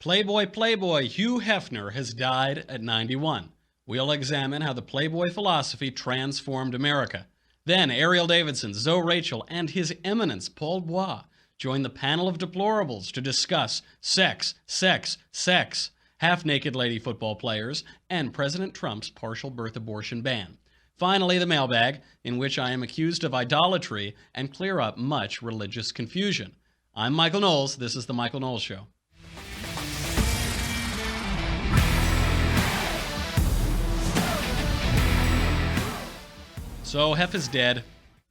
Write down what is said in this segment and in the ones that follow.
Playboy Hugh Hefner has died at 91. We'll examine how the Playboy philosophy transformed America. Then Erielle Davidson, Zoe Rachel, and His Eminence Paul Bois join the Panel of Deplorables to discuss sex, half-naked lady football players, and President Trump's partial birth abortion ban. Finally, the mailbag, in which I am accused of idolatry and clear up much religious confusion. I'm Michael Knowles. This is The Michael Knowles Show. So Hef is dead.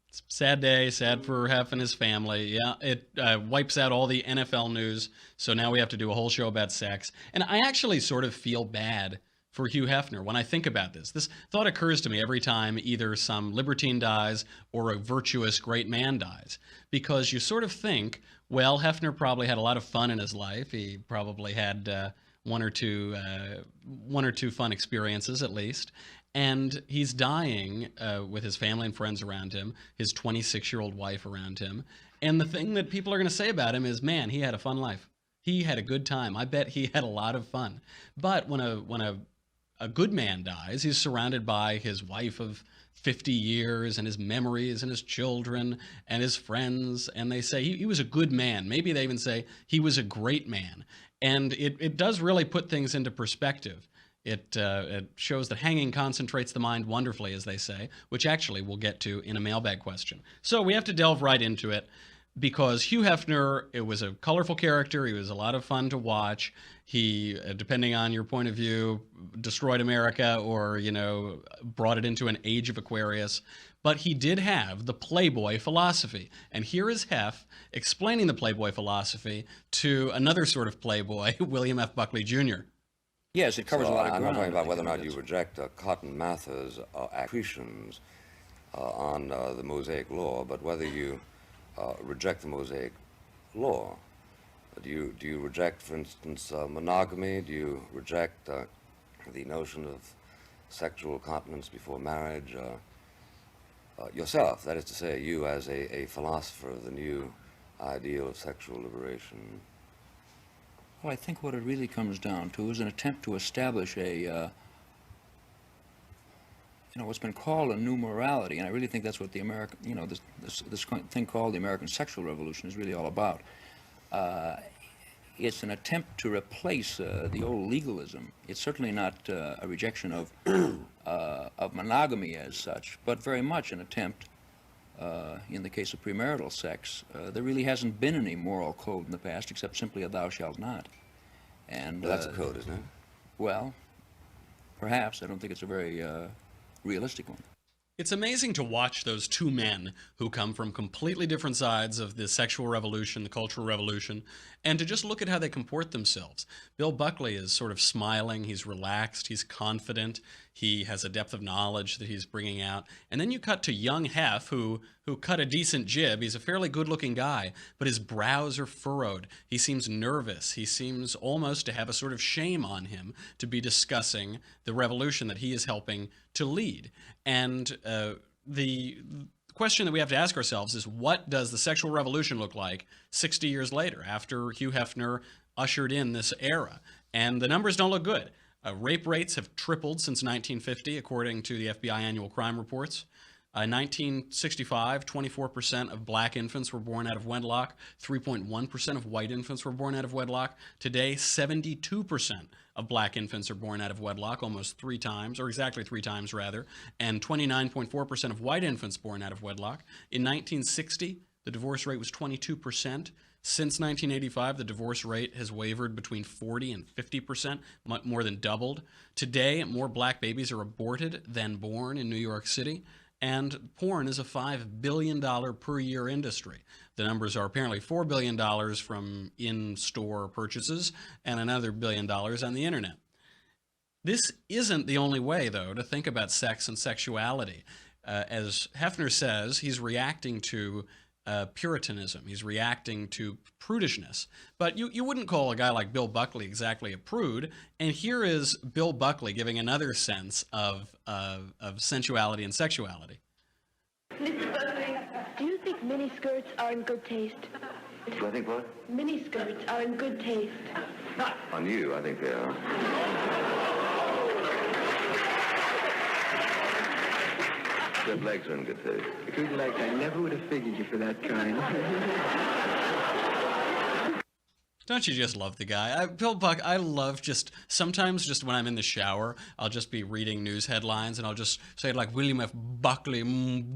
It's a sad day, sad for Hef and his family. Yeah, it wipes out all the NFL news, so now we have to do a whole show about sex. And I actually sort of feel bad for Hugh Hefner when I think about this. This thought occurs to me every time either some libertine dies or a virtuous great man dies, because you sort of think, well, Hefner probably had a lot of fun in his life. He probably had one or two fun experiences at least. And he's dying with his family and friends around him, his 26-year-old wife around him. And the thing that people are going to say about him is, man, he had a fun life. He had a good time. I bet he had a lot of fun. But when a good man dies, he's surrounded by his wife of 50 years and his memories and his children and his friends. And they say he was a good man. Maybe they even say he was a great man. And it does really put things into perspective. It shows that hanging concentrates the mind wonderfully, as they say, which actually we'll get to in a mailbag question. So we have to delve right into it because Hugh Hefner, it was a colorful character. He was a lot of fun to watch. He, depending on your point of view, destroyed America or, brought it into an age of Aquarius. But he did have the Playboy philosophy. And here is Hef explaining the Playboy philosophy to another sort of Playboy, William F. Buckley Jr. Yes, it covers a lot of ground. I'm not talking about whether or not you reject Cotton Mather's accretions on the Mosaic Law, but whether you reject the Mosaic Law. Do you reject, for instance, monogamy? Do you reject the notion of sexual continence before marriage? Yourself, that is to say, you as a philosopher of the new ideal of sexual liberation. Well, I think what it really comes down to is an attempt to establish what's been called a new morality, and I really think that's what the American, this thing called the American Sexual Revolution is really all about. It's an attempt to replace the old legalism. It's certainly not a rejection of monogamy as such, but very much an attempt. In the case of premarital sex, there really hasn't been any moral code in the past except simply a thou shalt not. And well, that's a code, isn't it? Well, perhaps. I don't think it's a very realistic one. It's amazing to watch those two men who come from completely different sides of the sexual revolution, the cultural revolution, and to just look at how they comport themselves. Bill Buckley is sort of smiling, he's relaxed, he's confident, he has a depth of knowledge that he's bringing out. And then you cut to young Hef, who cut a decent jib. He's a fairly good-looking guy, but his brows are furrowed. He seems nervous. He seems almost to have a sort of shame on him to be discussing the revolution that he is helping to lead. And the question that we have to ask ourselves is, what does the sexual revolution look like 60 years later, after Hugh Hefner ushered in this era? And the numbers don't look good. Rape rates have tripled since 1950, according to the FBI annual crime reports. In 1965, 24% of black infants were born out of wedlock. 3.1% of white infants were born out of wedlock. Today, 72% of black infants are born out of wedlock, almost 3 times, or exactly 3 times rather, and 29.4% of white infants born out of wedlock. In 1960, the divorce rate was 22%. Since 1985, the divorce rate has wavered between 40 and 50%, more than doubled. Today, more black babies are aborted than born in New York City. And porn is a $5 billion per year industry. The numbers are apparently $4 billion from in-store purchases and another $1 billion on the internet. This isn't the only way, though, to think about sex and sexuality. As Hefner says, he's reacting to Puritanism. He's reacting to prudishness. But you wouldn't call a guy like Bill Buckley exactly a prude. And here is Bill Buckley giving another sense of sensuality and sexuality. Mr. Buckley, do you think miniskirts are in good taste? Do I think what? Miniskirts are in good taste. On you, I think they are. Your legs are in good taste. Good legs. I never would have figured you for that kind. Don't you just love the guy? Bill Buck, I love sometimes just when I'm in the shower, I'll just be reading news headlines and I'll just say like William F. Buckley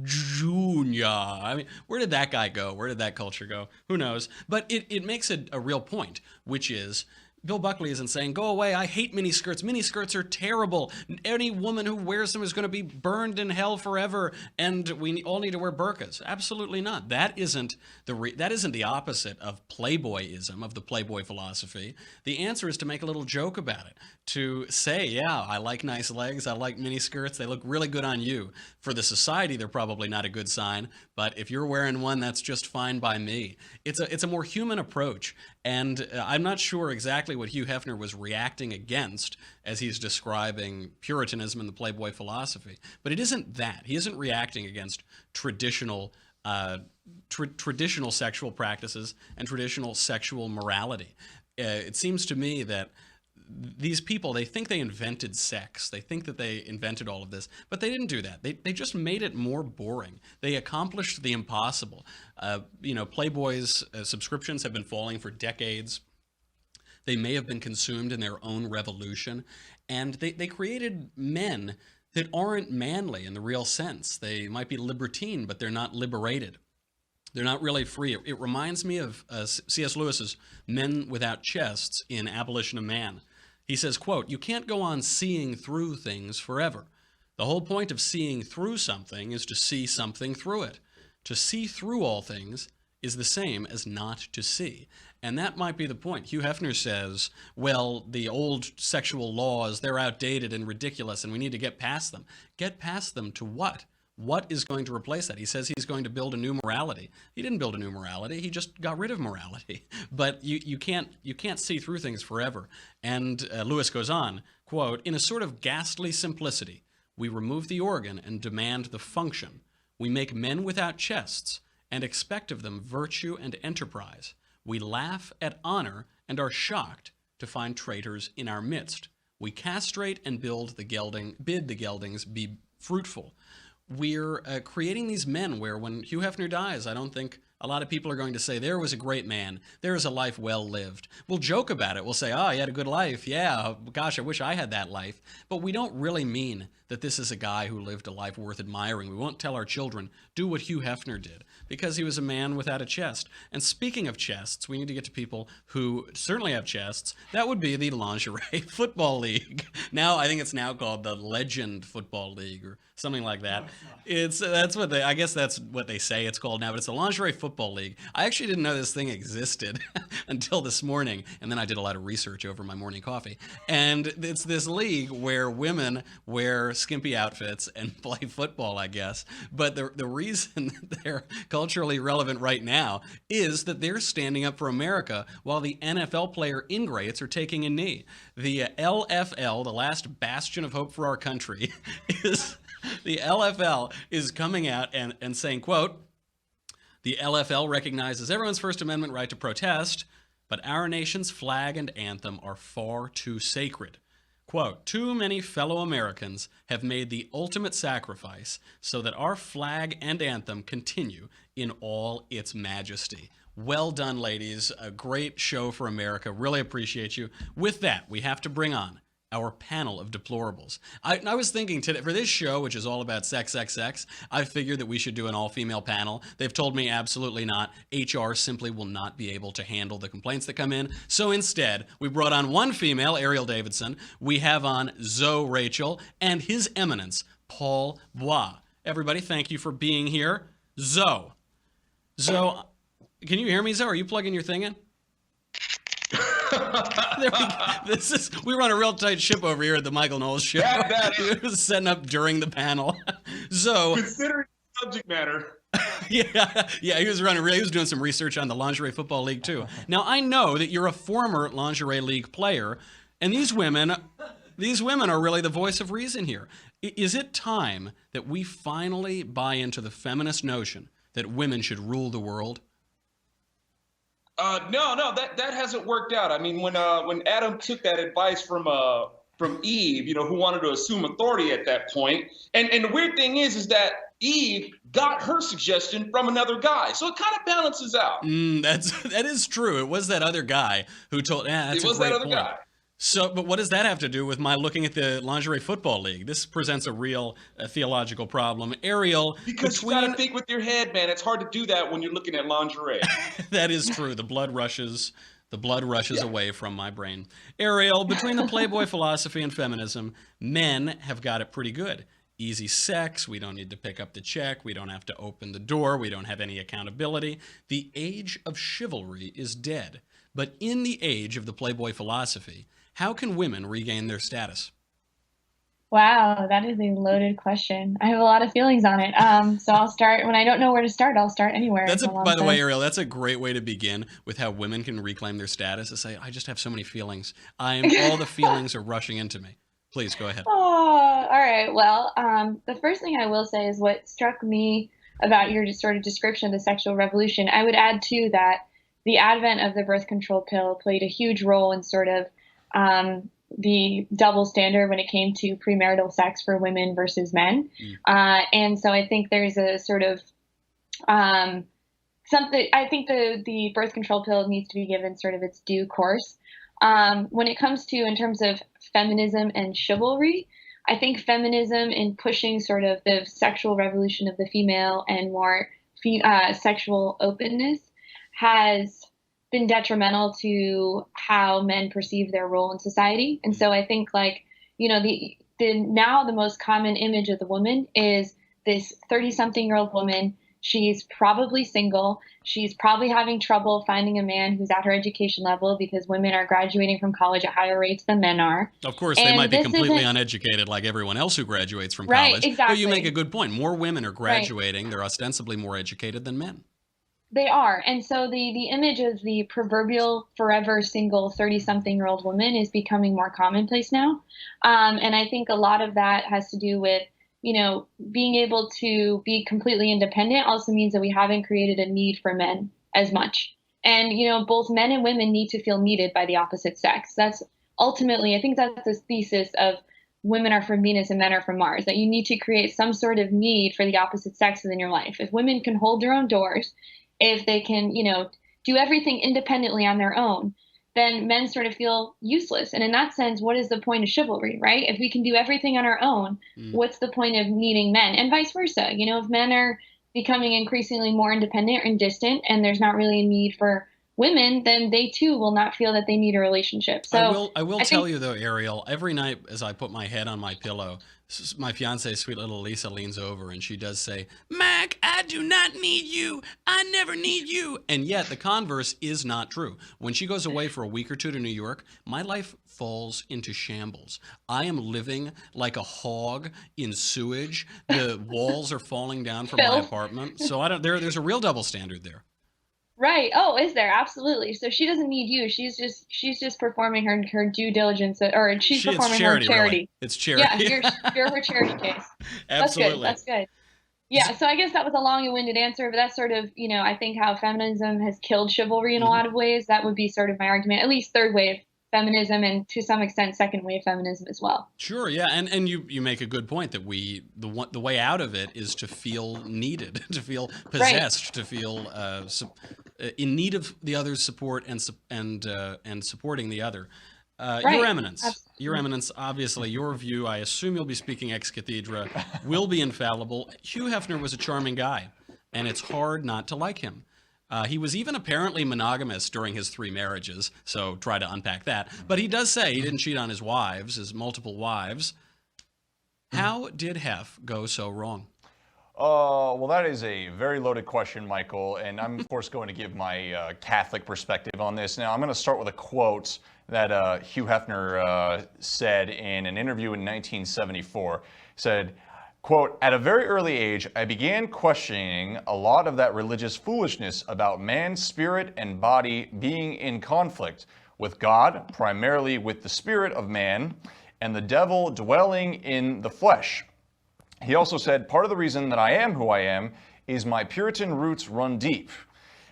Jr. I mean, where did that guy go? Where did that culture go? Who knows? But it makes a real point, which is Bill Buckley isn't saying, go away, I hate miniskirts. Miniskirts are terrible. Any woman who wears them is going to be burned in hell forever, and we all need to wear burqas. Absolutely not. That isn't the opposite of Playboyism, of the Playboy philosophy. The answer is to make a little joke about it, to say, yeah, I like nice legs, I like miniskirts, they look really good on you. For the society, they're probably not a good sign, but if you're wearing one, that's just fine by me. It's a more human approach, and I'm not sure exactly what Hugh Hefner was reacting against as he's describing Puritanism and the Playboy philosophy. But it isn't that. He isn't reacting against traditional sexual practices and traditional sexual morality. It seems to me that these people, they think they invented sex. They think that they invented all of this, but they didn't do that. They just made it more boring. They accomplished the impossible. Playboy's subscriptions have been falling for decades. They may have been consumed in their own revolution, and they created men that aren't manly in the real sense. They might be libertine, but they're not liberated. They're not really free. It reminds me of C.S. Lewis's Men Without Chests in Abolition of Man. He says, quote, "You can't go on seeing through things forever. The whole point of seeing through something is to see something through it. To see through all things is the same as not to see." And that might be the point. Hugh Hefner says, well, the old sexual laws, they're outdated and ridiculous, and we need to get past them. Get past them to what? What is going to replace that? He says he's going to build a new morality. He didn't build a new morality. He just got rid of morality. But you can't see through things forever. And Lewis goes on, quote, "In a sort of ghastly simplicity, we remove the organ and demand the function. We make men without chests and expect of them virtue and enterprise. We laugh at honor and are shocked to find traitors in our midst. We castrate and bid the geldings be fruitful." We're creating these men where when Hugh Hefner dies, I don't think a lot of people are going to say, there was a great man, there is a life well lived. We'll joke about it. We'll say, oh, he had a good life. Yeah, gosh, I wish I had that life. But we don't really mean that this is a guy who lived a life worth admiring. We won't tell our children, do what Hugh Hefner did, because he was a man without a chest. And speaking of chests, we need to get to people who certainly have chests. That would be the Lingerie Football League. Now, I think it's now called the Legend Football League or something like that. I guess that's what they say it's called now, but it's the Lingerie Football League. I actually didn't know this thing existed until this morning, and then I did a lot of research over my morning coffee. And it's this league where women wear skimpy outfits and play football, I guess. But the reason that they're culturally relevant right now is that they're standing up for America while the NFL player ingrates are taking a knee. The LFL, the last bastion of hope for our country, the LFL is coming out and saying, quote, "The LFL recognizes everyone's First Amendment right to protest, but our nation's flag and anthem are far too sacred. Quote, too many fellow Americans have made the ultimate sacrifice so that our flag and anthem continue in all its majesty." Well done, ladies. A great show for America. Really appreciate you. With that, we have to bring on our panel of deplorables. I was thinking today, for this show, which is all about sex, I figured that we should do an all-female panel. They've told me absolutely not. HR simply will not be able to handle the complaints that come in. So instead, we brought on one female, Erielle Davidson. We have on Zoe Rachel and His Eminence Paul Bois. Everybody, thank you for being here. Zoe, can you hear me, Zoe? Are you plugging your thing in? We run a real tight ship over here at the Michael Knowles Show. It was setting up during the panel. So considering subject matter. Yeah, he was doing some research on the Lingerie Football League too. Now I know that you're a former Lingerie League player, and these women are really the voice of reason here. Is it time that we finally buy into the feminist notion that women should rule the world? No, that hasn't worked out. I mean, when Adam took that advice from Eve, who wanted to assume authority at that point, and the weird thing is that Eve got her suggestion from another guy, so it kind of balances out. That is true. It was that other guy who told. Yeah, that's It was a great that other point. guy. So, but what does that have to do with my looking at the lingerie football league? This presents a real theological problem. Erielle, Because you got to think with your head, man. It's hard to do that when you're looking at lingerie. that is true. The blood rushes. The blood rushes away from my brain. Erielle, between the Playboy philosophy and feminism, men have got it pretty good. Easy sex. We don't need to pick up the check. We don't have to open the door. We don't have any accountability. The age of chivalry is dead. But in the age of the Playboy philosophy, how can women regain their status? Wow, that is a loaded question. I have a lot of feelings on it. So I'll start when I don't know where to start. I'll start anywhere. By the way, Erielle, that's a great way to begin with how women can reclaim their status. To say, I just have so many feelings. All the feelings are rushing into me. Please go ahead. Oh, all right. Well, the first thing I will say is what struck me about your sort of description of the sexual revolution. I would add too that the advent of the birth control pill played a huge role in sort of the double standard when it came to premarital sex for women versus men. And so I think there's a sort of something, I think the birth control pill needs to be given sort of its due course. When it comes to, in terms of feminism and chivalry, I think feminism in pushing sort of the sexual revolution of the female and more sexual openness has been detrimental to how men perceive their role in society. And so I think, like, now the most common image of the woman is this 30-something-year-old woman. She's probably single. She's probably having trouble finding a man who's at her education level because women are graduating from college at higher rates than men are. Of course, they might be completely uneducated like everyone else who graduates from college. Right, exactly. But you make a good point. More women are graduating. Right. They're ostensibly more educated than men. They are. And so the image of the proverbial forever single 30-something-year-old woman is becoming more commonplace now. And I think a lot of that has to do with, being able to be completely independent also means that we haven't created a need for men as much. And, both men and women need to feel needed by the opposite sex. That's ultimately, I think that's the thesis of women are from Venus and men are from Mars, that you need to create some sort of need for the opposite sex within your life. If women can hold their own doors, if they can, do everything independently on their own, then men sort of feel useless. And in that sense, what is the point of chivalry, right? If we can do everything on our own, what's the point of needing men? And vice versa. If men are becoming increasingly more independent and distant, and there's not really a need for women, then they too will not feel that they need a relationship. So I will tell you though, Erielle, every night as I put my head on my pillow, my fiance, sweet little Lisa, leans over and she does say, "Mac, I do not need you. I never need you." And yet the converse is not true. When she goes away for a week or two to New York, my life falls into shambles. I am living like a hog in sewage. The walls are falling down from my apartment. So there's a real double standard there. Right. Oh, is there? Absolutely. So she doesn't need you. She's just performing her due diligence, or she's performing her charity. Really. It's charity. Yeah, you're her charity case. Absolutely. That's good. Yeah. So I guess that was a long-winded answer, but that's sort of, I think how feminism has killed chivalry in a lot of ways. That would be sort of my argument, at least third wave feminism, and to some extent second wave feminism as well. Sure, yeah, and you make a good point that the way out of it is to feel needed, to feel possessed, right. To feel in need of the other's support and supporting the other. Right. Your Eminence, absolutely. Your Eminence, obviously your view, I assume you'll be speaking ex cathedra, will be infallible. Hugh Hefner was a charming guy, and it's hard not to like him. He was even apparently monogamous during his 3 marriages, so try to unpack that. But he does say he didn't cheat on his wives, his multiple wives. How did Hef go so wrong? Well, that is a very loaded question, Michael, and I'm, of course, going to give my Catholic perspective on this. Now, I'm going to start with a quote that Hugh Hefner said in an interview in 1974. He said, quote, "At a very early age, I began questioning a lot of that religious foolishness about man's spirit and body being in conflict with God, primarily with the spirit of man, and the devil dwelling in the flesh." He also said, "Part of the reason that I am who I am is my Puritan roots run deep.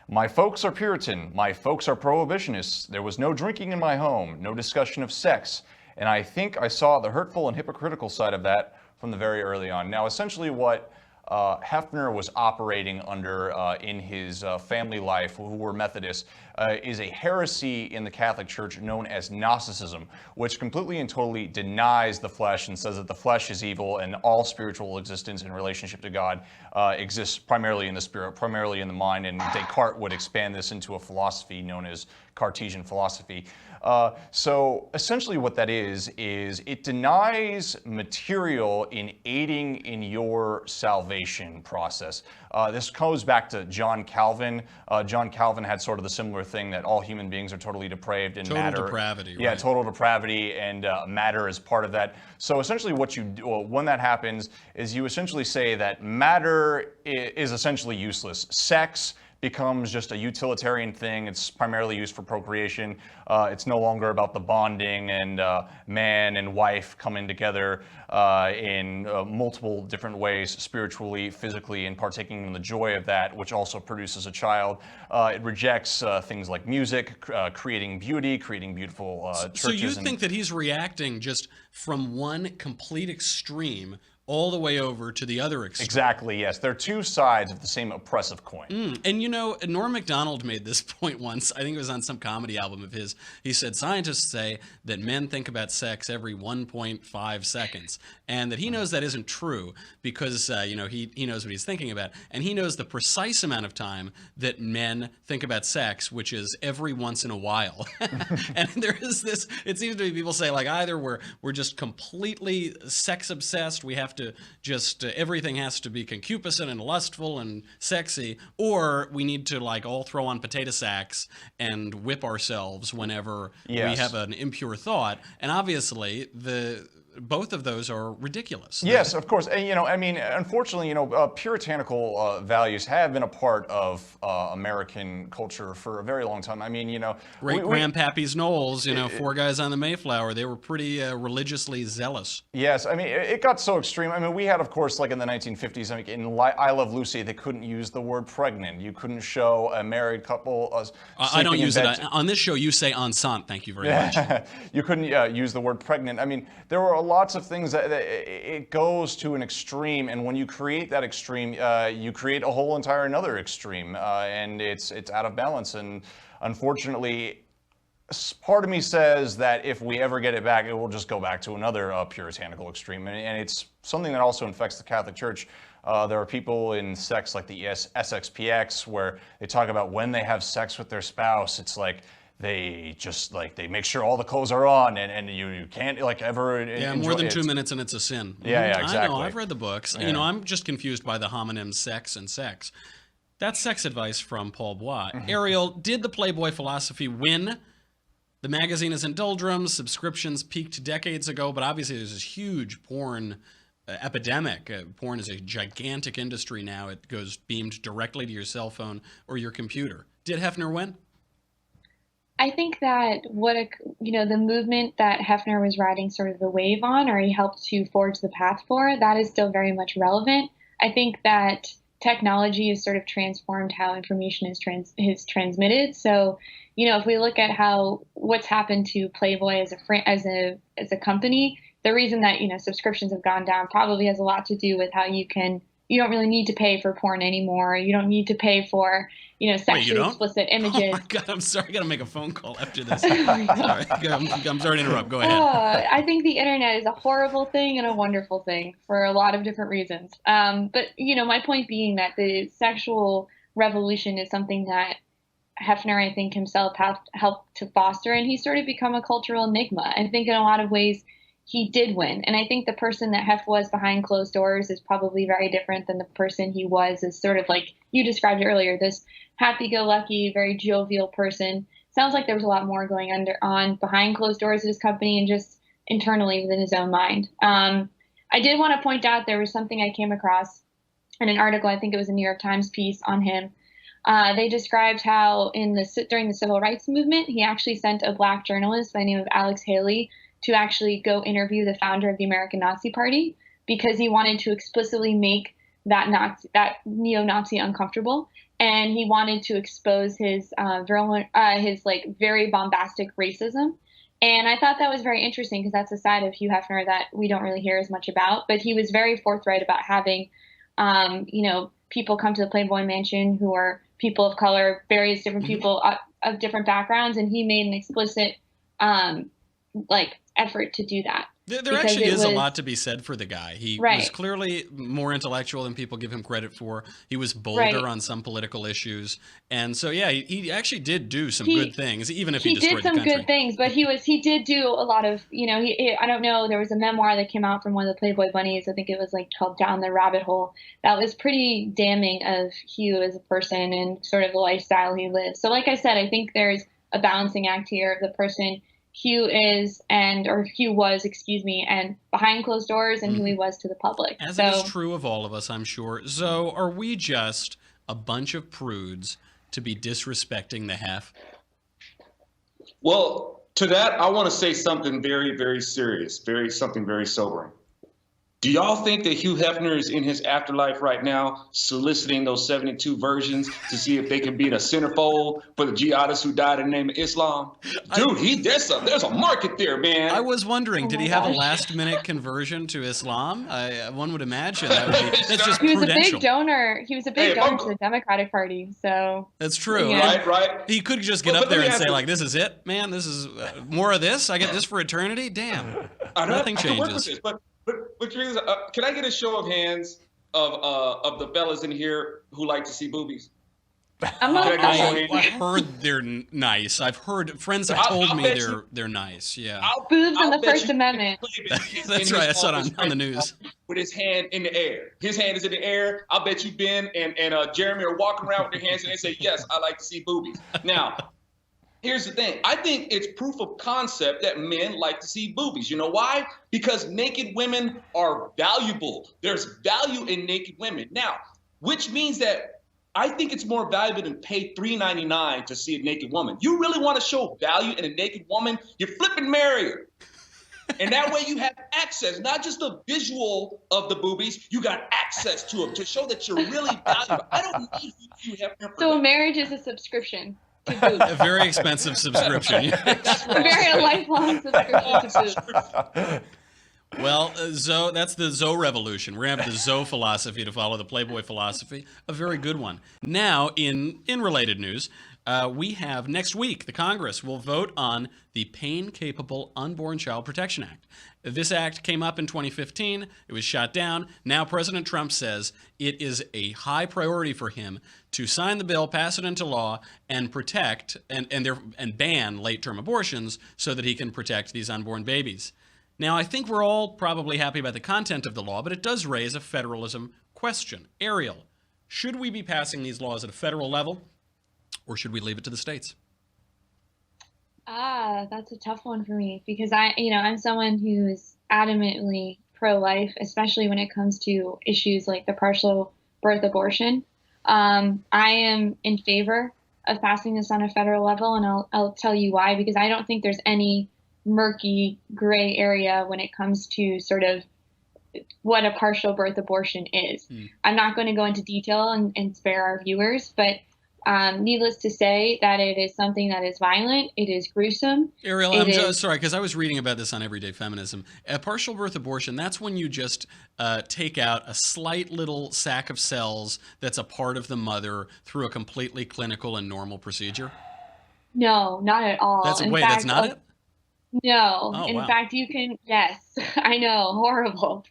My folks are Puritan. My folks are prohibitionists. There was no drinking in my home, no discussion of sex. And I think I saw the hurtful and hypocritical side of that from the very early on. Now, essentially what Hefner was operating under in his family life, who were Methodists, is a heresy in the Catholic Church known as Gnosticism, which completely and totally denies the flesh and says that the flesh is evil and all spiritual existence in relationship to God exists primarily in the spirit, primarily in the mind, and Descartes would expand this into a philosophy known as Cartesian philosophy. So essentially what that is it denies material in aiding in your salvation process. This goes back to John Calvin. John Calvin had sort of the similar thing that all human beings are totally depraved and matter. Total depravity. Yeah, right. total depravity, and matter is part of that. So essentially what you do, when that happens, is you essentially say that matter is essentially useless. Sex becomes just a utilitarian thing. It's primarily used for procreation. It's no longer about the bonding and man and wife coming together in multiple different ways, spiritually, physically, and partaking in the joy of that, which also produces a child. It rejects things like music, creating beauty, creating beautiful churches. So you think that he's reacting just from one complete extreme all the way over to the other extreme? Exactly, yes. They're two sides of the same oppressive coin. And you know, Norm Macdonald made this point once. I think it was on some comedy album of his. He said, scientists say that men think about sex every 1.5 seconds. And that he knows that isn't true because, you know, he knows what he's thinking about. And he knows the precise amount of time that men think about sex, which is every once in a while. And there is this, it seems to be people say, like, either we're just completely sex obsessed, we have to just, everything has to be concupiscent and lustful and sexy, or we need to, like, all throw on potato sacks and whip ourselves whenever we have an impure thought. And obviously, both of those are ridiculous. Yes, of course. And, you know, I mean, unfortunately, you know, puritanical values have been a part of American culture for a very long time. I mean, you know, Great Grandpappy's Knowles, you know, Four Guys on the Mayflower, they were pretty religiously zealous. Yes, I mean, it got so extreme. I mean, we had, of course, like in the 1950s, I mean, in I Love Lucy, they couldn't use the word pregnant. You couldn't show a married couple I don't use it. On this show, you say enceinte, thank you very much. You couldn't use the word pregnant. I mean, there were lots of things that it goes to an extreme, and when you create that extreme, you create a whole entire another extreme, and it's out of balance. And unfortunately, part of me says that if we ever get it back, it will just go back to another puritanical extreme, and it's something that also infects the Catholic Church. There are people in sects like the SXPX where they talk about when they have sex with their spouse, it's like they just, like, they make sure all the clothes are on, and you can't, like, ever enjoy more than it. 2 minutes and it's a sin. Yeah, exactly. I know, I've read the books. You know, I'm just confused by the homonyms sex and sex. That's sex advice from Paul Bois. Erielle, did the Playboy Philosophy win? The magazine is in doldrums. Subscriptions peaked decades ago, but obviously there's this huge porn epidemic. Porn is a gigantic industry now. It goes beamed directly to your cell phone or your computer. Did Hefner win? I think that the movement that Hefner was riding sort of the wave on, or he helped to forge the path for, that is still very much relevant. I think that technology has sort of transformed how information is transmitted. So, you know, if we look at what's happened to Playboy as a company, the reason that, you know, subscriptions have gone down probably has a lot to do with how you don't really need to pay for porn anymore. You don't need to pay for, you know, sexually explicit images. Oh my God, I'm sorry. I got to make a phone call after this. Sorry. I'm sorry to interrupt. Go ahead. I think the internet is a horrible thing and a wonderful thing for a lot of different reasons. But, you know, my point being that the sexual revolution is something that Hefner, I think, himself helped to foster, and he's sort of become a cultural enigma. I think in a lot of ways, he did win. And I think the person that Hef was behind closed doors is probably very different than the person he was as sort of like you described earlier, this happy-go-lucky, very jovial person. Sounds like there was a lot more going on behind closed doors at his company and just internally within his own mind. I did want to point out there was something I came across in an article, I think it was a New York Times piece on him. They described how during the civil rights movement, he actually sent a black journalist by the name of Alex Haley to actually go interview the founder of the American Nazi Party because he wanted to explicitly make that neo-Nazi uncomfortable. and he wanted to expose his his like very bombastic racism. And I thought that was very interesting because that's a side of Hugh Hefner that we don't really hear as much about. But he was very forthright about having, people come to the Playboy Mansion who are people of color, various different people of different backgrounds, and he made an explicit effort to do that. There actually is a lot to be said for the guy. He was clearly more intellectual than people give him credit for. He was bolder on some political issues. And so, yeah, he actually did do some good things, even if he destroyed the country. He did some good things, but he did do a lot of, I don't know, there was a memoir that came out from one of the Playboy bunnies. I think it was called Down the Rabbit Hole. That was pretty damning of Hugh as a person and sort of the lifestyle he lived. So like I said, I think there's a balancing act here of the person Hugh was, and behind closed doors, and who he was to the public. As it is true of all of us, I'm sure. Zoe, are we just a bunch of prudes to be disrespecting the Hef? Well, to that, I want to say something very, very serious, something very sobering. Do y'all think that Hugh Hefner is in his afterlife right now soliciting those 72 virgins to see if they can be in a centerfold for the jihadists who died in the name of Islam? Dude, there's a market there, man. I was wondering, did he have a last-minute conversion to Islam? One would imagine that would be. That's just he was prudential. a big donor. He was a big donor to the Democratic Party, so. That's true. Yeah. Right. He could just get up there and say, this is it, man. This is more of this. I get this for eternity. Damn. Nothing changes. But can I get a show of hands of the fellas in here who like to see boobies? I've heard they're nice. I've heard friends have told me they're nice. Yeah. Boobs in the First Amendment. That's right. I saw it on the news. With his hand in the air. His hand is in the air. I'll bet you Ben and Jeremy are walking around with their hands and they say, yes, I like to see boobies. Now, here's the thing. I think it's proof of concept that men like to see boobies. You know why? Because naked women are valuable. There's value in naked women. Now, which means that I think it's more valuable than pay $3.99 to see a naked woman. You really want to show value in a naked woman? You flipping marry her. And that way you have access, not just the visual of the boobies, you got access to them to show that you're really valuable. I don't need you to have. So a marriage is a subscription. A very expensive subscription. A very lifelong subscription to booze. Well, Zoe, that's the Zoe revolution. We're going to have the Zoe philosophy to follow the Playboy philosophy, a very good one. Now, in related news, we have next week, the Congress will vote on the Pain-Capable Unborn Child Protection Act. This act came up in 2015. It was shot down. Now President Trump says it is a high priority for him to sign the bill, pass it into law, and protect and ban late-term abortions so that he can protect these unborn babies. Now, I think we're all probably happy about the content of the law, but it does raise a federalism question. Erielle, should we be passing these laws at a federal level, or should we leave it to the states? That's a tough one for me because I'm someone who is adamantly pro-life, especially when it comes to issues like the partial birth abortion. I am in favor of passing this on a federal level, and I'll tell you why, because I don't think there's any murky gray area when it comes to sort of what a partial birth abortion is. I'm not going to go into detail and spare our viewers, but needless to say that it is something that is violent. It is gruesome. Erielle, I'm just sorry, because I was reading about this on Everyday Feminism. A partial birth abortion, that's when you just take out a slight little sac of cells that's a part of the mother through a completely clinical and normal procedure? No, not at all. That's not it? No. Oh, in fact, you can, yes, I know, horrible.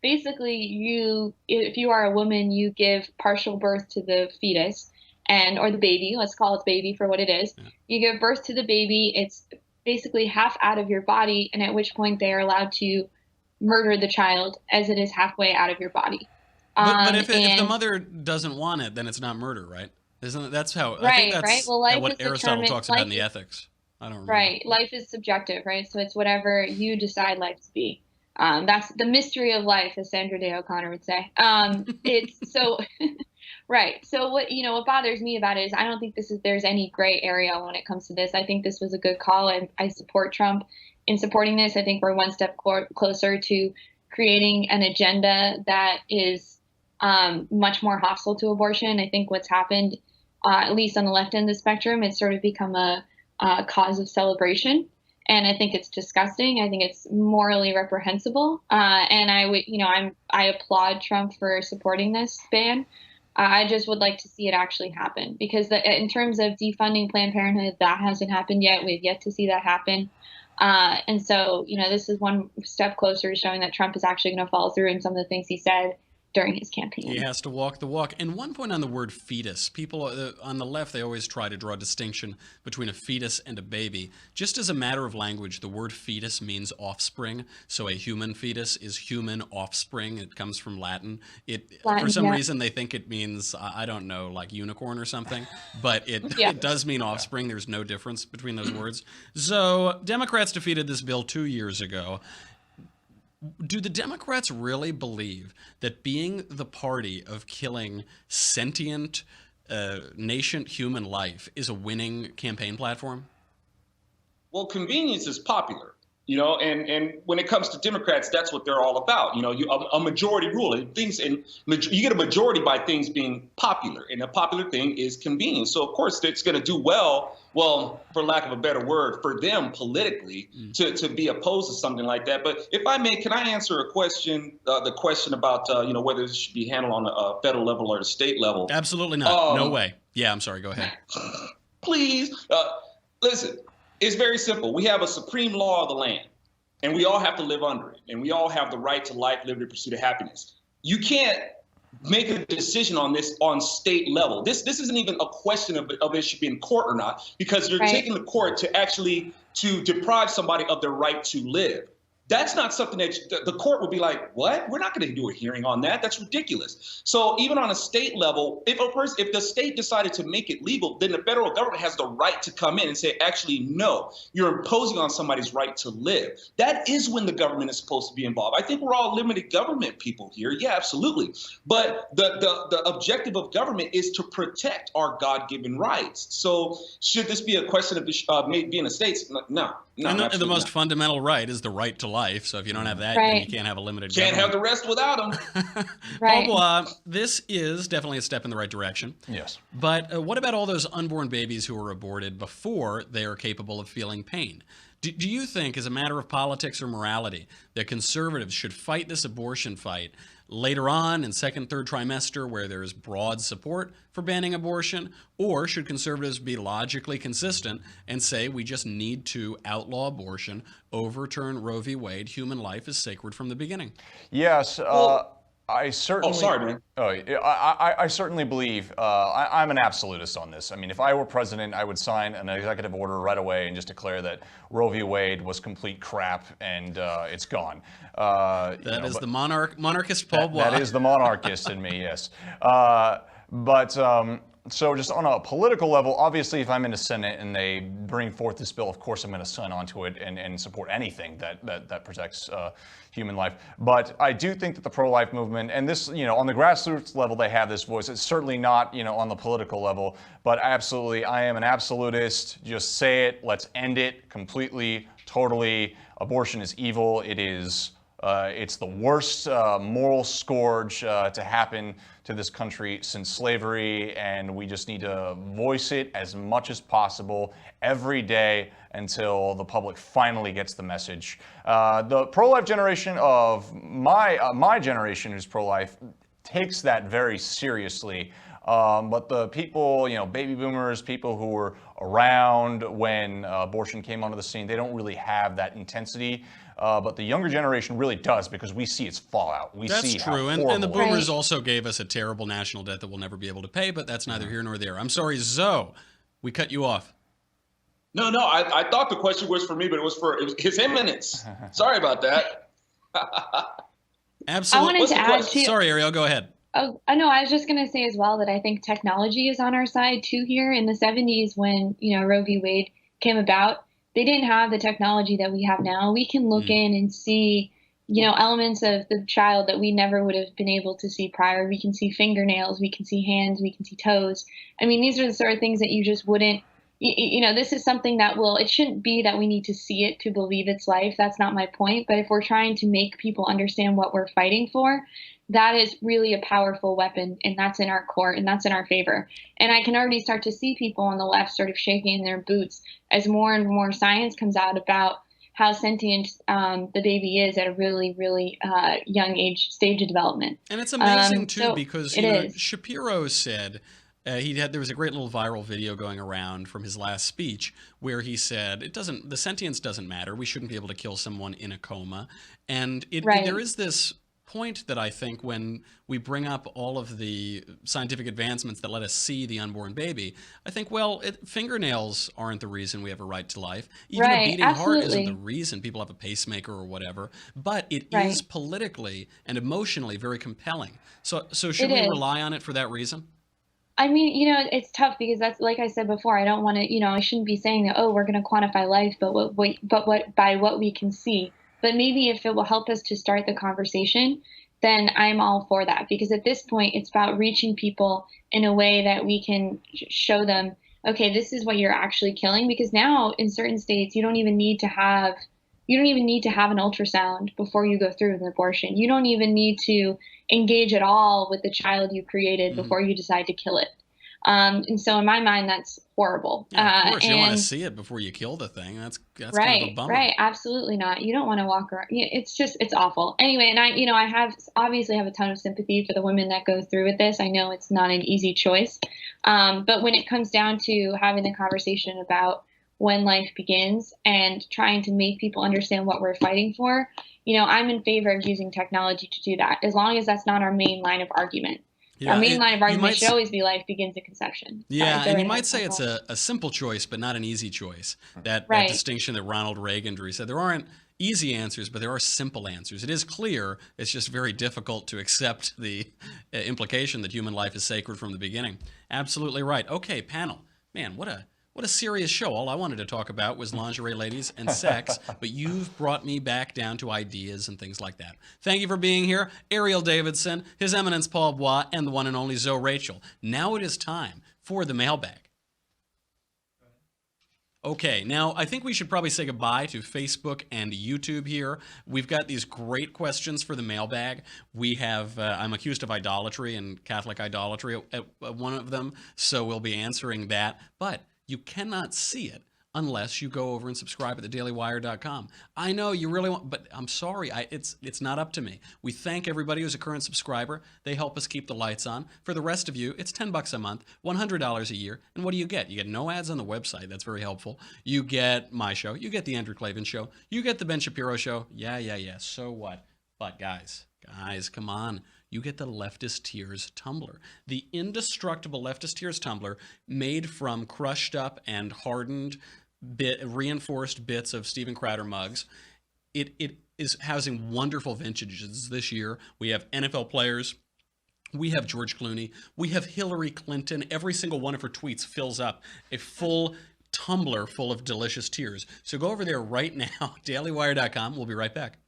Basically, if you are a woman, you give partial birth to the fetus or the baby. Let's call it baby for what it is. Yeah. You give birth to the baby. It's basically half out of your body, and at which point they are allowed to murder the child as it is halfway out of your body. But if the mother doesn't want it, then it's not murder, right? That's how. Right, I think that's right. Well, life what is Aristotle talks about in the Ethics. I don't remember. Right. Life is subjective, right? So it's whatever you decide life to be. That's the mystery of life, as Sandra Day O'Connor would say. It's so, right. So what bothers me about it is I don't think there's any gray area when it comes to this. I think this was a good call, and I support Trump in supporting this. I think we're one step closer to creating an agenda that is much more hostile to abortion. I think what's happened, at least on the left end of the spectrum, it's sort of become a cause of celebration. And I think it's disgusting. I think it's morally reprehensible. And I applaud Trump for supporting this ban. I just would like to see it actually happen, because in terms of defunding Planned Parenthood, that hasn't happened yet. We've yet to see that happen. And so, this is one step closer to showing that Trump is actually going to follow through in some of the things he said during his campaign. He has to walk the walk. And one point on the word fetus, people on the left, they always try to draw a distinction between a fetus and a baby. Just as a matter of language, the word fetus means offspring. So a human fetus is human offspring. It comes from Latin. For some reason, they think it means, I don't know, like unicorn or something. But it does mean offspring. There's no difference between those words. So Democrats defeated this bill 2 years ago. Do the Democrats really believe that being the party of killing sentient, nascent human life is a winning campaign platform? Well, convenience is popular, and when it comes to Democrats, that's what they're all about. A majority rule, and you get a majority by things being popular, and a popular thing is convenience. So of course it's going to do well, for lack of a better word, for them politically to be opposed to something like that. But if I may, can I answer a question? The question about whether this should be handled on a federal level or the state level? Absolutely not. No way. Yeah, I'm sorry. Go ahead. Please, listen. It's very simple. We have a supreme law of the land, and we all have to live under it. And we all have the right to life, liberty, pursuit of happiness. You can't make a decision on this on state level. This isn't even a question of it should be in court or not, because you're taking the court to deprive somebody of their right to live. That's not something that the court would be like, what? We're not going to do a hearing on that. That's ridiculous. So even on a state level, if the state decided to make it legal, then the federal government has the right to come in and say, actually, no, you're imposing on somebody's right to live. That is when the government is supposed to be involved. I think we're all limited government people here. Yeah, absolutely. But the objective of government is to protect our God-given rights. So should this be a question of being a state? No. And the most fundamental right is the right to life. So if you don't have that, then you can't have a limited government. Can't have the rest without them. Right. Paul Bois, this is definitely a step in the right direction. Yes. But what about all those unborn babies who are aborted before they are capable of feeling pain? Do you think, as a matter of politics or morality, that conservatives should fight this abortion fight later on in second, third trimester where there is broad support for banning abortion? Or should conservatives be logically consistent and say we just need to outlaw abortion, overturn Roe v. Wade, human life is sacred from the beginning? Yes. I certainly. Oh, sorry, man. I certainly believe. I'm an absolutist on this. I mean, if I were president, I would sign an executive order right away and just declare that Roe v. Wade was complete crap and it's gone. That is the monarchist Paul Bois. That is the monarchist in me, yes. So just on a political level, obviously, if I'm in the Senate and they bring forth this bill, of course I'm going to sign onto it and support anything that protects human life. But I do think that the pro-life movement, and this, on the grassroots level, they have this voice. It's certainly not, on the political level, but absolutely, I am an absolutist. Just say it. Let's end it completely, totally. Abortion is evil. It is. It's the worst moral scourge to happen to this country since slavery, and we just need to voice it as much as possible every day until the public finally gets the message. The pro-life generation of my generation who's pro-life takes that very seriously. But the people, baby boomers, people who were around when abortion came onto the scene, they don't really have that intensity. But the younger generation really does, because we see its fallout. That's true. And the boomers also gave us a terrible national debt that we'll never be able to pay, but that's neither here nor there. I'm sorry, Zoe, we cut you off. No, I thought the question was for me, but it was His Eminence. Sorry about that. Absolutely. I wanted to add too. Sorry, Erielle, go ahead. Oh, I know. I was just going to say as well that I think technology is on our side too here. In the 70s, when Roe v. Wade came about, they didn't have the technology that we have now. We can look in and see, elements of the child that we never would have been able to see prior. We can see fingernails, we can see hands, we can see toes. I mean, these are the sort of things that you just wouldn't this is something that it shouldn't be that we need to see it to believe it's life. That's not my point. But if we're trying to make people understand what we're fighting for, that is really a powerful weapon, and that's in our court, and that's in our favor. And I can already start to see people on the left sort of shaking in their boots as more and more science comes out about how sentient the baby is at a really, really young stage of development. And it's amazing too, So because it is. Shapiro said there was a great little viral video going around from his last speech where he said the sentience doesn't matter. We shouldn't be able to kill someone in a coma. And there is this point that I think when we bring up all of the scientific advancements that let us see the unborn baby, I think, fingernails aren't the reason we have a right to life. Even a beating heart isn't the reason people have a pacemaker or whatever. But it is politically and emotionally very compelling. So should we rely on it for that reason? I mean, it's tough because that's, like I said before, I don't want to, I shouldn't be saying that, we're going to quantify life, but by what we can see. But maybe if it will help us to start the conversation, then I'm all for that. Because at this point, it's about reaching people in a way that we can show them, okay, this is what you're actually killing. Because now in certain states, you don't even need to have an ultrasound before you go through with an abortion. You don't even need to engage at all with the child you created before you decide to kill it. And so in my mind, that's horrible. Yeah, of course, you don't want to see it before you kill the thing. That's kind of a bummer. Right. Absolutely not. You don't want to walk around. It's awful. Anyway, and I obviously have a ton of sympathy for the women that go through with this. I know it's not an easy choice. But when it comes down to having the conversation about when life begins and trying to make people understand what we're fighting for, I'm in favor of using technology to do that, as long as that's not our main line of argument. Yeah, our main line of argument should always be life begins at conception. Yeah, and you might say it's a simple choice, but not an easy choice. That distinction that Ronald Reagan drew. He said there aren't easy answers, but there are simple answers. It is clear. It's just very difficult to accept the implication that human life is sacred from the beginning. Absolutely right. Okay, panel. Man, what a serious show. All I wanted to talk about was lingerie ladies and sex, but you've brought me back down to ideas and things like that. Thank you for being here. Erielle Davidson, His Eminence Paul Bois, and the one and only Zoe Rachel. Now it is time for the mailbag. Okay, now I think we should probably say goodbye to Facebook and YouTube here. We've got these great questions for the mailbag. We have, I'm accused of idolatry and Catholic idolatry at one of them, so we'll be answering that. But you cannot see it unless you go over and subscribe at thedailywire.com. I know you really want, but I'm sorry, it's not up to me. We thank everybody who's a current subscriber. They help us keep the lights on. For the rest of you, it's $10 a month, $100 a year. And what do you get? You get no ads on the website. That's very helpful. You get my show. You get the Andrew Klavan show. You get the Ben Shapiro show. Yeah. So what? But guys, come on. You get the Leftist Tears tumbler, the indestructible Leftist Tears tumbler made from crushed up and hardened, reinforced bits of Steven Crowder mugs. It is housing wonderful vintages this year. We have NFL players. We have George Clooney. We have Hillary Clinton. Every single one of her tweets fills up a full tumbler full of delicious tears. So go over there right now, dailywire.com. We'll be right back.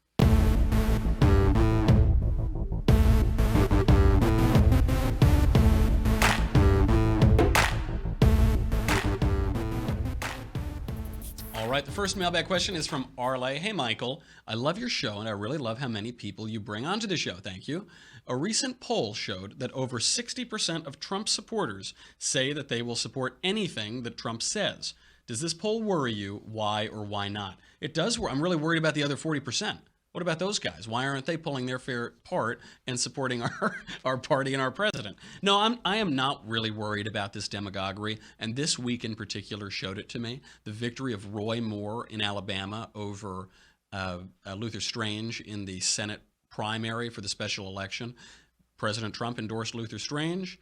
All right, the first mailbag question is from Arle. Hey, Michael, I love your show, and I really love how many people you bring onto the show. Thank you. A recent poll showed that over 60% of Trump supporters say that they will support anything that Trump says. Does this poll worry you? Why or why not? It does worry. I'm really worried about the other 40%. What about those guys? Why aren't they pulling their fair part and supporting our party and our president? No, I am not really worried about this demagoguery, and this week in particular showed it to me. The victory of Roy Moore in Alabama over Luther Strange in the Senate primary for the special election. President Trump endorsed Luther Strange.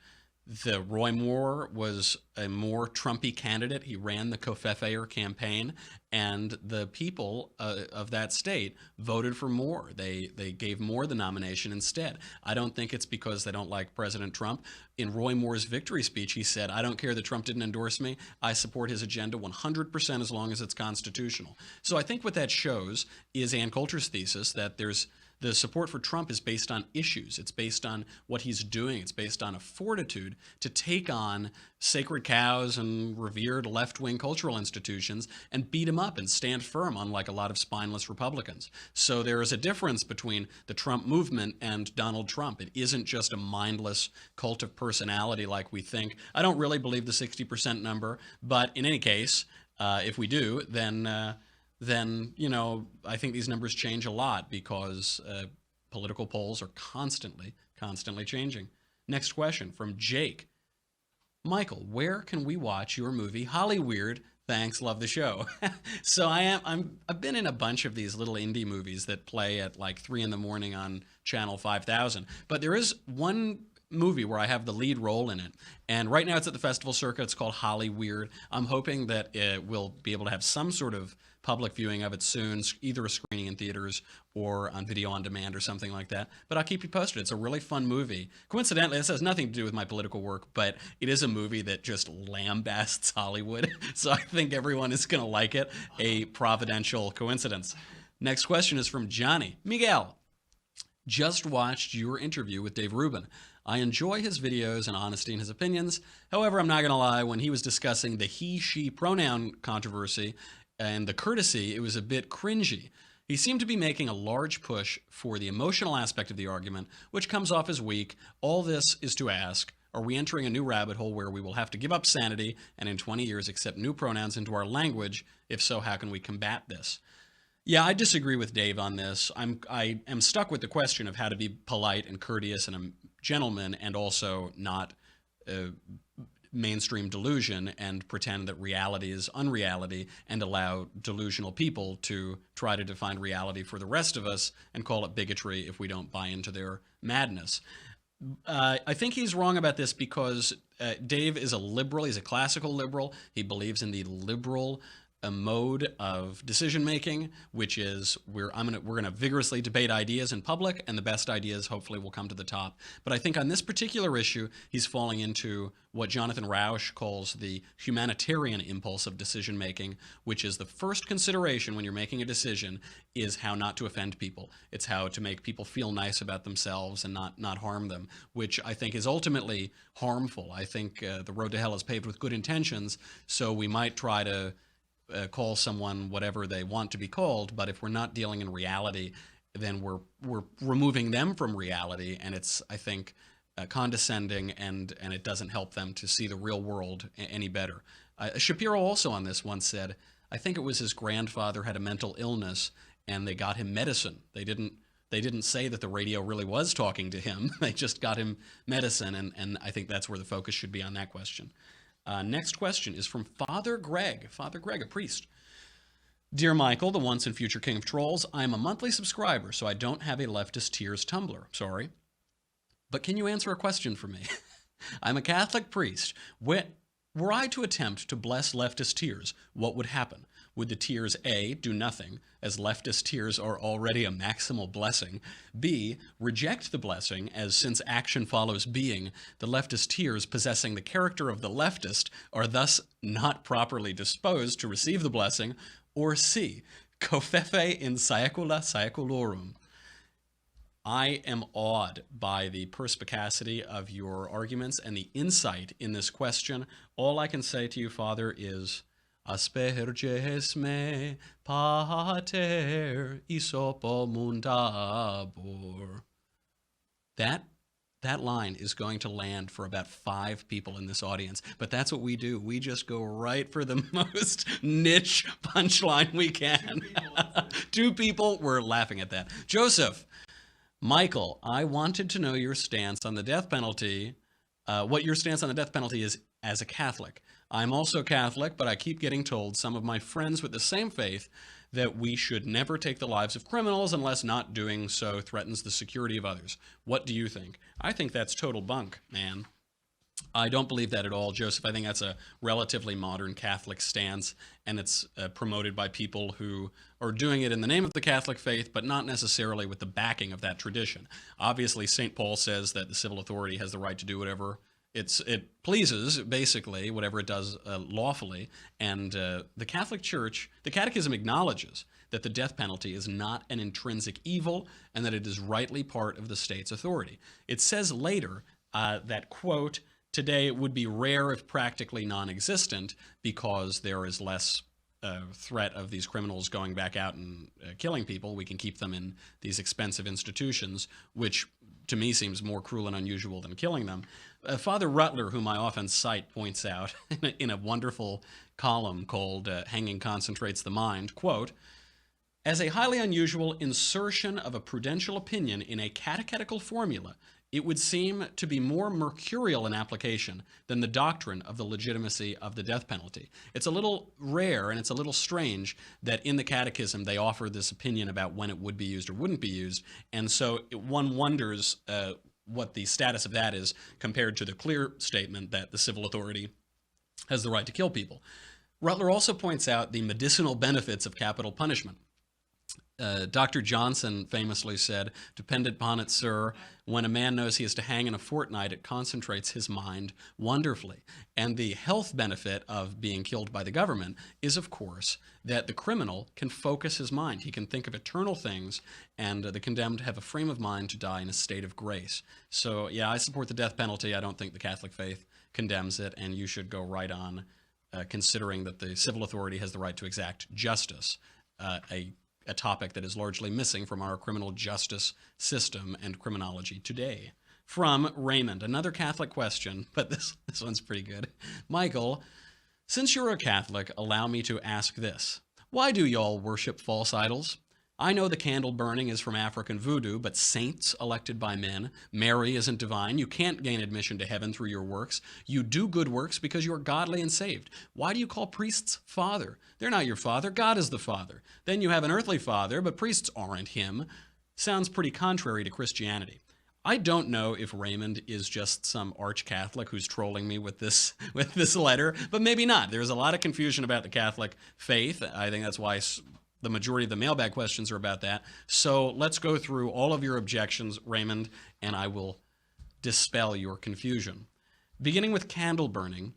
The Roy Moore was a more Trumpy candidate. He ran the Covfefe campaign, and the people of that state voted for Moore. They gave Moore the nomination instead. I don't think it's because they don't like President Trump. In Roy Moore's victory speech, he said, "I don't care that Trump didn't endorse me. I support his agenda 100% as long as it's constitutional." So I think what that shows is Ann Coulter's thesis that there's The support for Trump is based on issues. It's based on what he's doing. It's based on a fortitude to take on sacred cows and revered left-wing cultural institutions and beat them up and stand firm, unlike a lot of spineless Republicans. So there is a difference between the Trump movement and Donald Trump. It isn't just a mindless cult of personality like we think. I don't really believe the 60% number, but in any case, if we do, then you know, I think these numbers change a lot because political polls are constantly changing. Next question from Jake. Michael, where can we watch your movie Hollyweird? Thanks, love the show. So I've been in a bunch of these little indie movies that play at like 3 a.m. on Channel 5000. But there is one movie where I have the lead role in it, and right now it's at the festival circuit. It's called Hollyweird. I'm hoping that we'll be able to have some sort of public viewing of it soon, either a screening in theaters or on video on demand or something like that. But I'll keep you posted. It's a really fun movie. Coincidentally, this has nothing to do with my political work, but it is a movie that just lambasts Hollywood. So I think everyone is going to like it. A providential coincidence. Next question is from Johnny. Miguel, just watched your interview with Dave Rubin. I enjoy his videos and honesty in his opinions. However, I'm not going to lie, when he was discussing the he-she pronoun controversy and the courtesy, it was a bit cringy. He seemed to be making a large push for the emotional aspect of the argument, which comes off as weak. All this is to ask, are we entering a new rabbit hole where we will have to give up sanity and in 20 years accept new pronouns into our language? If so, how can we combat this? Yeah, I disagree with Dave on this. I am stuck with the question of how to be polite and courteous and a gentleman and also not mainstream delusion and pretend that reality is unreality and allow delusional people to try to define reality for the rest of us and call it bigotry if we don't buy into their madness. I think he's wrong about this because Dave is a liberal. He's a classical liberal. He believes in the liberal a mode of decision making, which is we're going to vigorously debate ideas in public, and the best ideas hopefully will come to the top. But I think on this particular issue, he's falling into what Jonathan Rauch calls the humanitarian impulse of decision making, which is the first consideration when you're making a decision is how not to offend people. It's how to make people feel nice about themselves and not harm them, which I think is ultimately harmful. I think the road to hell is paved with good intentions, so we might try to call someone whatever they want to be called, but if we're not dealing in reality, then we're removing them from reality, and it's, I think, condescending, and it doesn't help them to see the real world any better. Shapiro also on this once said, I think it was his grandfather had a mental illness, and they got him medicine. They didn't say that the radio really was talking to him. They just got him medicine, and I think that's where the focus should be on that question. Next question is from Father Greg. Father Greg, a priest. Dear Michael, the once and future king of trolls, I am a monthly subscriber, so I don't have a Leftist Tears Tumblr. Sorry. But can you answer a question for me? I'm a Catholic priest. Were I to attempt to bless leftist tears, what would happen? Would the tears A, do nothing, as leftist tears are already a maximal blessing, B, reject the blessing, as since action follows being, the leftist tears possessing the character of the leftist are thus not properly disposed to receive the blessing, or C, covfefe in saecula saeculorum? I am awed by the perspicacity of your arguments and the insight in this question. All I can say to you, Father, is asperges me pater isopo mundabor. That line is going to land for about 5 people in this audience, but that's what we do. We just go right for the most niche punchline we can. 2 people were laughing at that. Joseph, Michael, I wanted to know your stance on the death penalty, what your stance on the death penalty is as a Catholic. I'm also Catholic, but I keep getting told some of my friends with the same faith that we should never take the lives of criminals unless not doing so threatens the security of others. What do you think? I think that's total bunk, man. I don't believe that at all, Joseph. I think that's a relatively modern Catholic stance, and it's promoted by people who are doing it in the name of the Catholic faith, but not necessarily with the backing of that tradition. Obviously, St. Paul says that the civil authority has the right to do whatever it pleases, basically, whatever it does lawfully. And the Catholic Church, the Catechism acknowledges that the death penalty is not an intrinsic evil and that it is rightly part of the state's authority. It says later that, quote, today it would be rare if practically non-existent because there is less threat of these criminals going back out and killing people. We can keep them in these expensive institutions, which to me seems more cruel and unusual than killing them. Father Rutler, whom I often cite, points out in a wonderful column called Hanging Concentrates the Mind, quote, as a highly unusual insertion of a prudential opinion in a catechetical formula, it would seem to be more mercurial in application than the doctrine of the legitimacy of the death penalty. It's a little rare and it's a little strange that in the catechism they offer this opinion about when it would be used or wouldn't be used, and so one wonders what the status of that is compared to the clear statement that the civil authority has the right to kill people. Rutler also points out the medicinal benefits of capital punishment. Dr. Johnson famously said, depend upon it, sir, when a man knows he is to hang in a fortnight, it concentrates his mind wonderfully. And the health benefit of being killed by the government is, of course, that the criminal can focus his mind. He can think of eternal things, and the condemned have a frame of mind to die in a state of grace. So, yeah, I support the death penalty. I don't think the Catholic faith condemns it, and you should go right on considering that the civil authority has the right to exact justice, a topic that is largely missing from our criminal justice system and criminology today. From Raymond, another Catholic question, but this one's pretty good. Michael, since you're a Catholic, allow me to ask this. Why do y'all worship false idols? I know the candle burning is from African voodoo, but saints elected by men. Mary isn't divine. You can't gain admission to heaven through your works. You do good works because you are godly and saved. Why do you call priests father? They're not your father. God is the father. Then you have an earthly father, but priests aren't him. Sounds pretty contrary to Christianity. I don't know if Raymond is just some arch-Catholic who's trolling me with this letter, but maybe not. There's a lot of confusion about the Catholic faith. I think that's why the majority of the mailbag questions are about that. So let's go through all of your objections, Raymond, and I will dispel your confusion. Beginning with candle burning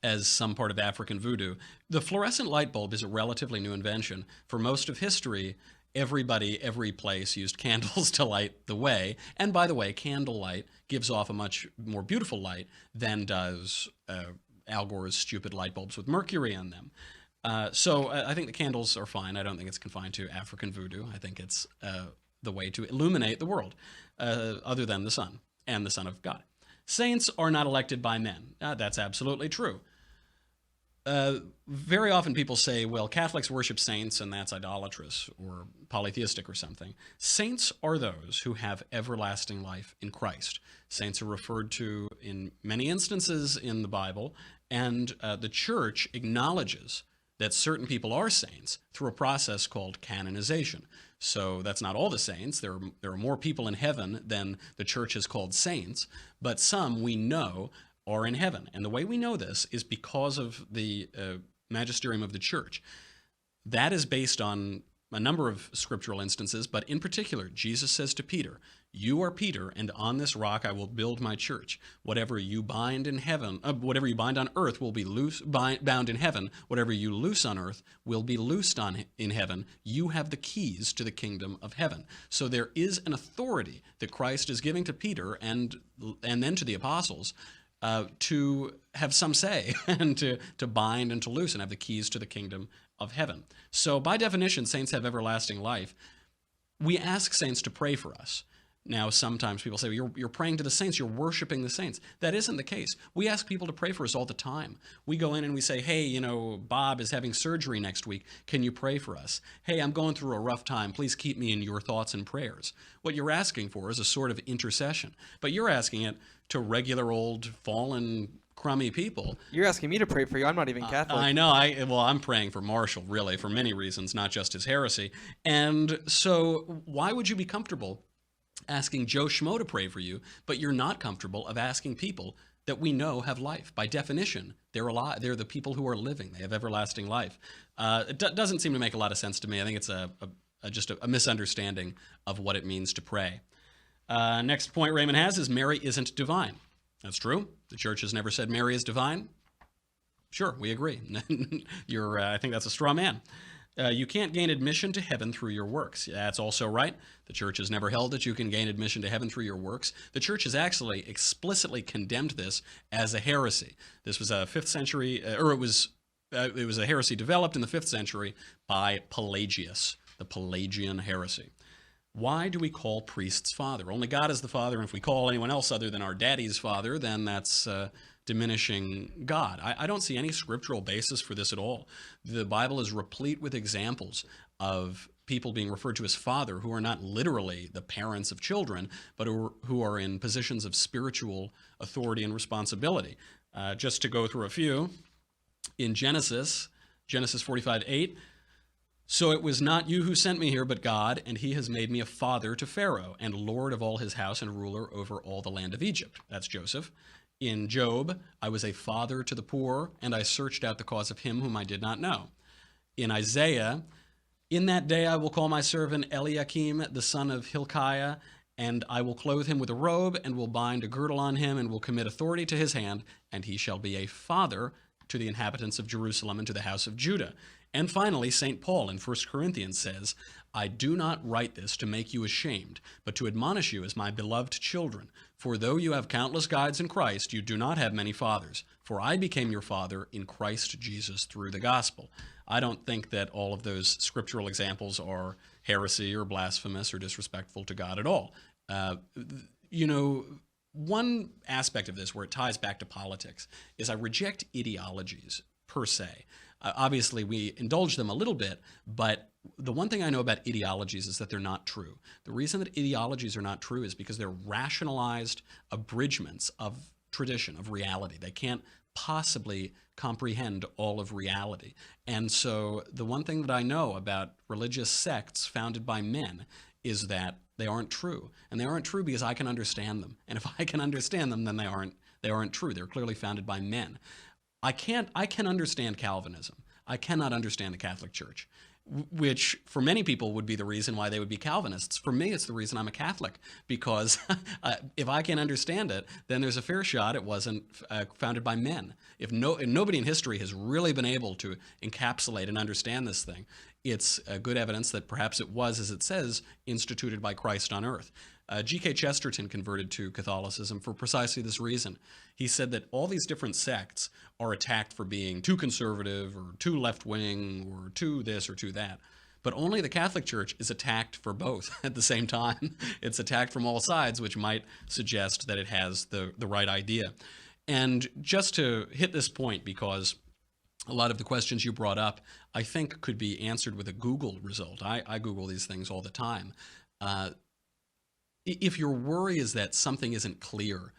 as some part of African voodoo, the fluorescent light bulb is a relatively new invention. For most of history, everybody, every place used candles to light the way. And by the way, candlelight gives off a much more beautiful light than does Al Gore's stupid light bulbs with mercury in them. So I think the candles are fine. I don't think it's confined to African voodoo. I think it's the way to illuminate the world, other than the sun and the Son of God. Saints are not elected by men. That's absolutely true. Very often people say, well, Catholics worship saints and that's idolatrous or polytheistic or something. Saints are those who have everlasting life in Christ. Saints are referred to in many instances in the Bible, and the Church acknowledges that certain people are saints through a process called canonization. So that's not all the saints. There are more people in heaven than the Church has called saints, but some we know are in heaven. And the way we know this is because of the magisterium of the Church. That is based on a number of scriptural instances, but in particular, Jesus says to Peter, you are Peter, and on this rock I will build my church. Whatever you bind in heaven, whatever you bind on earth will be bound in heaven. Whatever you loose on earth will be loosed in heaven. You have the keys to the kingdom of heaven. So there is an authority that Christ is giving to Peter and then to the apostles to have some say and to bind and to loose and have the keys to the kingdom of heaven. So by definition, saints have everlasting life. We ask saints to pray for us. Now, sometimes people say, well, you're praying to the saints, you're worshiping the saints. That isn't the case. We ask people to pray for us all the time. We go in and we say, hey, Bob is having surgery next week. Can you pray for us? Hey, I'm going through a rough time. Please keep me in your thoughts and prayers. What you're asking for is a sort of intercession, but you're asking it to regular old fallen crummy people. You're asking me to pray for you. I'm not even Catholic. I know. I'm praying for Marshall, really, for many reasons, not just his heresy. And so why would you be comfortable asking Joe Schmo to pray for you, but you're not comfortable of asking people that we know have life? By definition, they're alive. They're the people who are living. They have everlasting life. It doesn't seem to make a lot of sense to me. I think it's just a misunderstanding of what it means to pray. Next point Raymond has is Mary isn't divine. That's true. The Church has never said Mary is divine. Sure, we agree. I think that's a straw man. You can't gain admission to heaven through your works. That's also right. The church has never held that you can gain admission to heaven through your works. The church has actually explicitly condemned this as a heresy. This was a 5th century, or it was a heresy developed in the 5th century by Pelagius, the Pelagian heresy. Why do we call priests father? Only God is the father, and if we call anyone else other than our daddy's father, then that's diminishing God. I don't see any scriptural basis for this at all. The Bible is replete with examples of people being referred to as father who are not literally the parents of children, but who are in positions of spiritual authority and responsibility. Just to go through a few, in Genesis 45:8, so it was not you who sent me here, but God, and he has made me a father to Pharaoh, and lord of all his house, and ruler over all the land of Egypt. That's Joseph. In Job, I was a father to the poor, and I searched out the cause of him whom I did not know. In Isaiah, in that day I will call my servant Eliakim, the son of Hilkiah, and I will clothe him with a robe, and will bind a girdle on him, and will commit authority to his hand, and he shall be a father to the inhabitants of Jerusalem and to the house of Judah. And finally, St. Paul in 1 Corinthians says, I do not write this to make you ashamed, but to admonish you as my beloved children. For though you have countless guides in Christ, you do not have many fathers. For I became your father in Christ Jesus through the gospel. I don't think that all of those scriptural examples are heresy or blasphemous or disrespectful to God at all. One aspect of this where it ties back to politics is I reject ideologies per se. Obviously, we indulge them a little bit, but the one thing I know about ideologies is that they're not true. The reason that ideologies are not true is because they're rationalized abridgments of tradition, of reality. They can't possibly comprehend all of reality. And so the one thing that I know about religious sects founded by men is that they aren't true. And they aren't true because I can understand them. And if I can understand them, then they aren't true. They're clearly founded by men. I can understand Calvinism. I cannot understand the Catholic Church, which for many people would be the reason why they would be Calvinists. For me, it's the reason I'm a Catholic, because if I can't understand it, then there's a fair shot it wasn't founded by men. If nobody in history has really been able to encapsulate and understand this thing, it's good evidence that perhaps it was, as it says, instituted by Christ on earth. G.K. Chesterton converted to Catholicism for precisely this reason. He said that all these different sects are attacked for being too conservative or too left-wing or too this or too that. But only the Catholic Church is attacked for both at the same time. It's attacked from all sides, which might suggest that it has the right idea. And just to hit this point, because a lot of the questions you brought up, I think, could be answered with a Google result. I Google these things all the time. If your worry is that something isn't clear,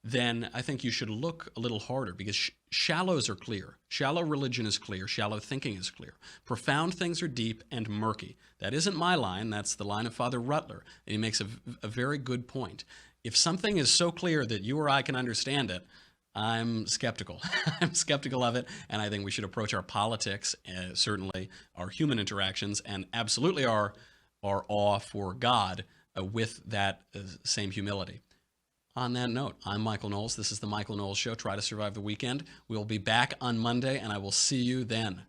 then I think you should look a little harder, because shallows are clear. Shallow religion is clear. Shallow thinking is clear. Profound things are deep and murky. That isn't my line. That's the line of Father Rutler. And he makes a very good point. If something is so clear that you or I can understand it, I'm skeptical. I'm skeptical of it, and I think we should approach our politics, certainly our human interactions, and absolutely our awe for God with that same humility. On that note, I'm Michael Knowles. This is the Michael Knowles Show. Try to survive the weekend. We'll be back on Monday, and I will see you then.